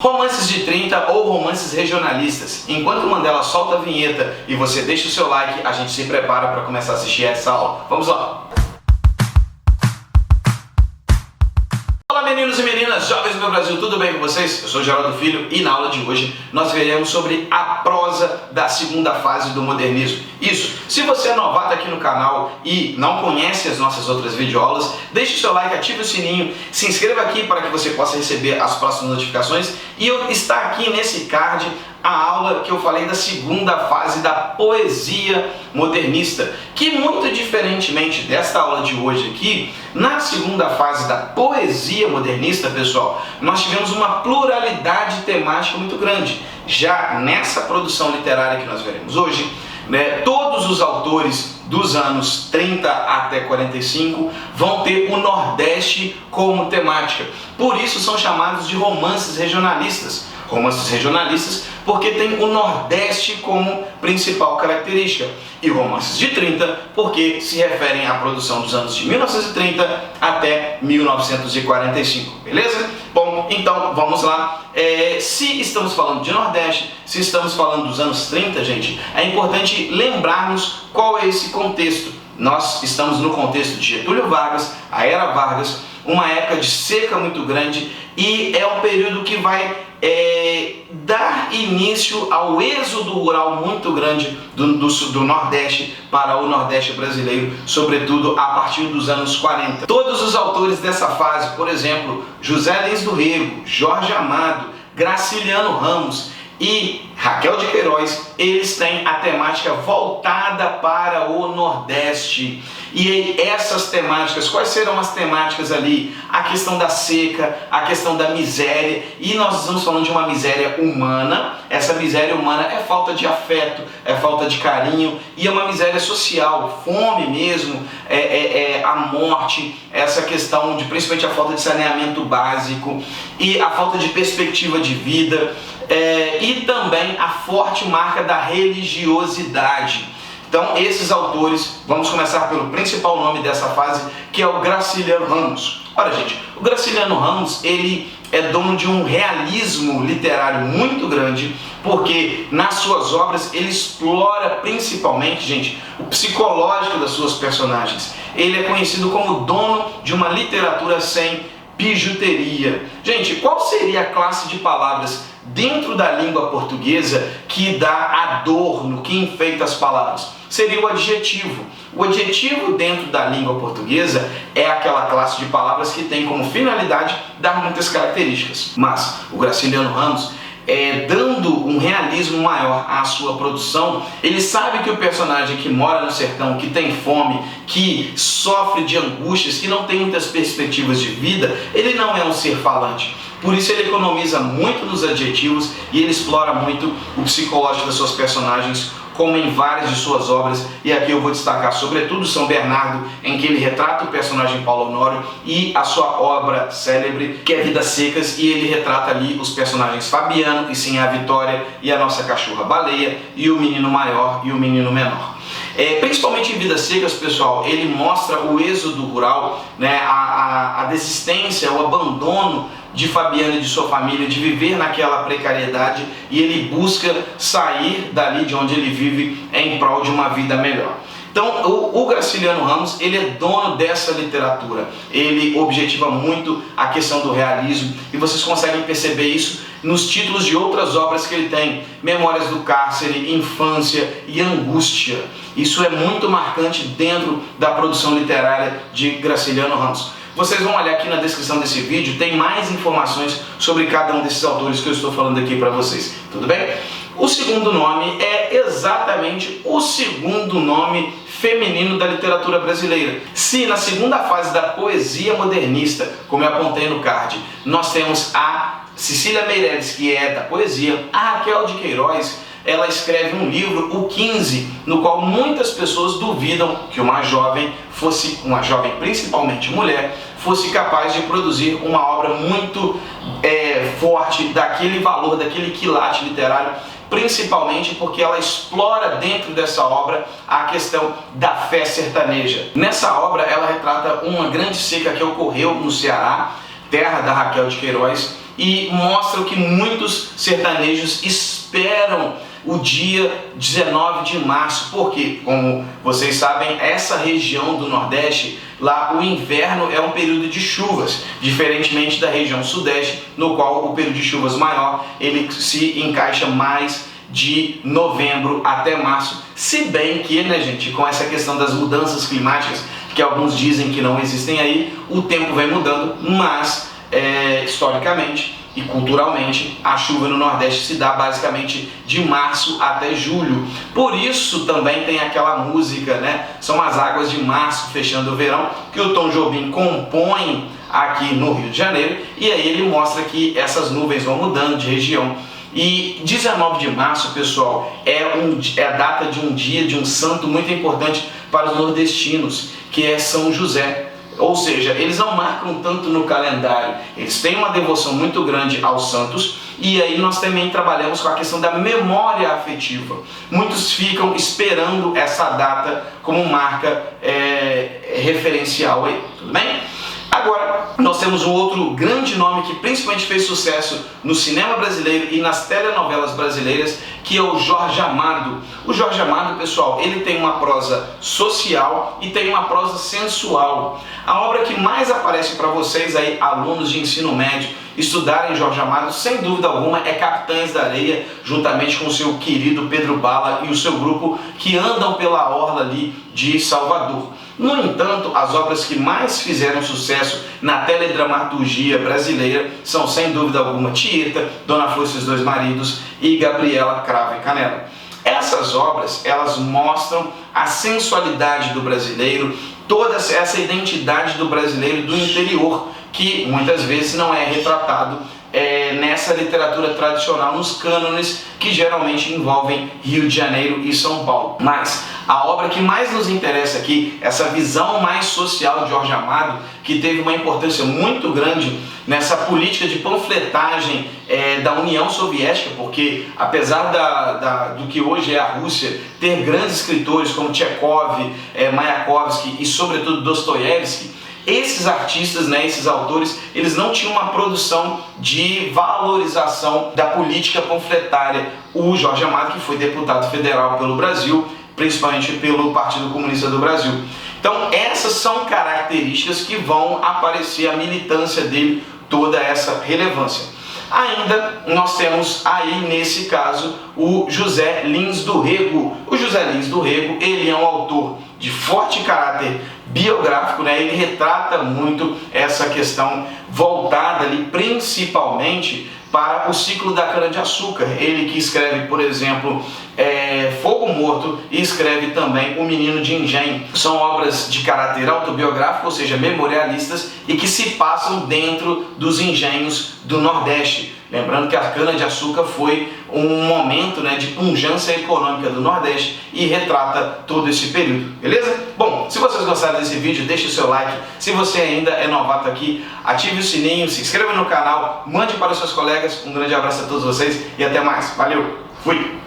Romances de 30 ou romances regionalistas. Enquanto o Mandela solta a vinheta e você deixa o seu like, a gente se prepara para começar a assistir essa aula. Vamos lá! Olá meninos e meninas, jovens do meu Brasil, tudo bem com vocês? Eu sou Geraldo Filho e na aula de hoje nós veremos sobre a prosa da segunda fase do modernismo. Isso, se você é novato aqui no canal e não conhece as nossas outras videoaulas, deixe o seu like, ative o sininho, se inscreva aqui para que você possa receber as próximas notificações e está aqui nesse card a aula que eu falei da segunda fase da poesia modernista, que muito diferentemente desta aula de hoje aqui, na segunda fase da poesia modernista, pessoal, nós tivemos uma pluralidade temática muito grande. Já nessa produção literária que nós veremos hoje, todos os autores dos anos 30 até 45 vão ter o Nordeste como temática. Por isso são chamados de romances regionalistas. Romances regionalistas porque tem o Nordeste como principal característica. E romances de 30 porque se referem à produção dos anos de 1930 até 1945, beleza? Bom, então vamos lá. Se estamos falando de Nordeste, se estamos falando dos anos 30, gente, é importante lembrarmos qual é esse contexto. Nós estamos no contexto de Getúlio Vargas, a Era Vargas, uma época de seca muito grande e é um período que vai dar início ao êxodo rural muito grande do Nordeste para o Nordeste brasileiro, sobretudo a partir dos anos 40. Todos os autores dessa fase, por exemplo, José Lins do Rego, Jorge Amado, Graciliano Ramos e Raquel de Queiroz, eles têm a temática voltada para o Nordeste. E essas temáticas, quais serão as temáticas ali? A questão da seca, a questão da miséria, e nós estamos falando de uma miséria humana. Essa miséria humana é falta de afeto, é falta de carinho, e é uma miséria social, fome mesmo, a morte, essa questão de principalmente a falta de saneamento básico, e a falta de perspectiva de vida, e também a forte marca da religiosidade. Então, esses autores, vamos começar pelo principal nome dessa fase, que é o Graciliano Ramos. Olha, gente, o Graciliano Ramos, ele é dono de um realismo literário muito grande, porque nas suas obras ele explora principalmente, gente, o psicológico das suas personagens. Ele é conhecido como dono de uma literatura sem bijuteria. Gente, qual seria a classe de palavras dentro da língua portuguesa que dá adorno, que enfeita as palavras? Seria o adjetivo. O adjetivo dentro da língua portuguesa é aquela classe de palavras que tem como finalidade dar muitas características. Mas o Graciliano Ramos, dando um realismo maior à sua produção, ele sabe que o personagem que mora no sertão, que tem fome, que sofre de angústias, que não tem muitas perspectivas de vida, ele não é um ser falante. Por isso ele economiza muito nos adjetivos e ele explora muito o psicológico das suas personagens, como em várias de suas obras, e aqui eu vou destacar sobretudo São Bernardo, em que ele retrata o personagem Paulo Honório, e a sua obra célebre, que é Vidas Secas, e ele retrata ali os personagens Fabiano, e sim a Vitória, e a nossa cachorra Baleia, e o menino maior e o menino menor. Principalmente em Vidas Secas, pessoal, ele mostra o êxodo rural, a desistência, o abandono de Fabiano e de sua família, de viver naquela precariedade, e ele busca sair dali de onde ele vive em prol de uma vida melhor. Então, o Graciliano Ramos, ele é dono dessa literatura, ele objetiva muito a questão do realismo, e vocês conseguem perceber isso nos títulos de outras obras que ele tem: Memórias do Cárcere, Infância e Angústia. Isso é muito marcante dentro da produção literária de Graciliano Ramos. Vocês vão olhar aqui na descrição desse vídeo, tem mais informações sobre cada um desses autores que eu estou falando aqui para vocês, tudo bem? O segundo nome é exatamente o segundo nome feminino da literatura brasileira. Se na segunda fase da poesia modernista, como eu apontei no card, nós temos a Cecília Meirelles, que é da poesia, a Raquel de Queiroz, ela escreve um livro, o 15, no qual muitas pessoas duvidam que uma jovem principalmente mulher, fosse capaz de produzir uma obra muito forte, daquele valor, daquele quilate literário, principalmente porque ela explora dentro dessa obra a questão da fé sertaneja. Nessa obra ela retrata uma grande seca que ocorreu no Ceará, terra da Raquel de Queiroz, e mostra o que muitos sertanejos esperam o dia 19 de março, porque, como vocês sabem, essa região do Nordeste, lá o inverno é um período de chuvas, diferentemente da região Sudeste, no qual o período de chuvas maior, ele se encaixa mais de novembro até março, se bem que, né, gente, com essa questão das mudanças climáticas, que alguns dizem que não existem aí, o tempo vem mudando, mas historicamente e culturalmente a chuva no Nordeste se dá basicamente de março até julho. Por isso também tem aquela música, né? São as águas de março fechando o verão, que o Tom Jobim compõe aqui no Rio de Janeiro, e aí ele mostra que essas nuvens vão mudando de região. E 19 de março, pessoal, é a data de um dia, de um santo muito importante para os nordestinos, que é São José. Ou seja, eles não marcam tanto no calendário, eles têm uma devoção muito grande aos santos, e aí nós também trabalhamos com a questão da memória afetiva. Muitos ficam esperando essa data como marca referencial aí, tudo bem? Agora, nós temos um outro grande nome que principalmente fez sucesso no cinema brasileiro e nas telenovelas brasileiras, que é o Jorge Amado. O Jorge Amado, pessoal, ele tem uma prosa social e tem uma prosa sensual. A obra que mais aparece para vocês aí, alunos de ensino médio, estudarem Jorge Amado, sem dúvida alguma, é Capitães da Areia, juntamente com o seu querido Pedro Bala e o seu grupo, que andam pela orla ali de Salvador. No entanto, as obras que mais fizeram sucesso na teledramaturgia brasileira são, sem dúvida alguma, Tieta, Dona Flor e seus dois maridos e Gabriela Cravo e Canela. Essas obras, elas mostram a sensualidade do brasileiro, toda essa identidade do brasileiro do interior, que muitas vezes não é retratado nessa literatura tradicional, nos cânones que geralmente envolvem Rio de Janeiro e São Paulo. Mas a obra que mais nos interessa aqui, essa visão mais social de Jorge Amado, que teve uma importância muito grande nessa política de panfletagem da União Soviética, porque apesar do que hoje é a Rússia, ter grandes escritores como Tchekov, Mayakovsky e sobretudo Dostoiévski, esses artistas, né, esses autores, eles não tinham uma produção de valorização da política panfletária. O Jorge Amado, que foi deputado federal pelo Brasil, principalmente pelo Partido Comunista do Brasil. Então essas são características que vão aparecer, a militância dele, toda essa relevância. Ainda nós temos aí, nesse caso, o José Lins do Rego. O José Lins do Rego, ele é um autor de forte caráter biográfico, né? Ele retrata muito essa questão voltada ali principalmente para o ciclo da cana-de-açúcar. Ele que escreve, por exemplo, Fogo Morto, e escreve também O Menino de Engenho. São obras de caráter autobiográfico, ou seja, memorialistas, e que se passam dentro dos engenhos do Nordeste. Lembrando que a cana-de-açúcar foi um momento, né, de pujança econômica do Nordeste e retrata todo esse período, beleza? Bom, se vocês gostaram desse vídeo, deixe o seu like. Se você ainda é novato aqui, ative o sininho, se inscreva no canal, mande para os seus colegas. Um grande abraço a todos vocês e até mais. Valeu, fui!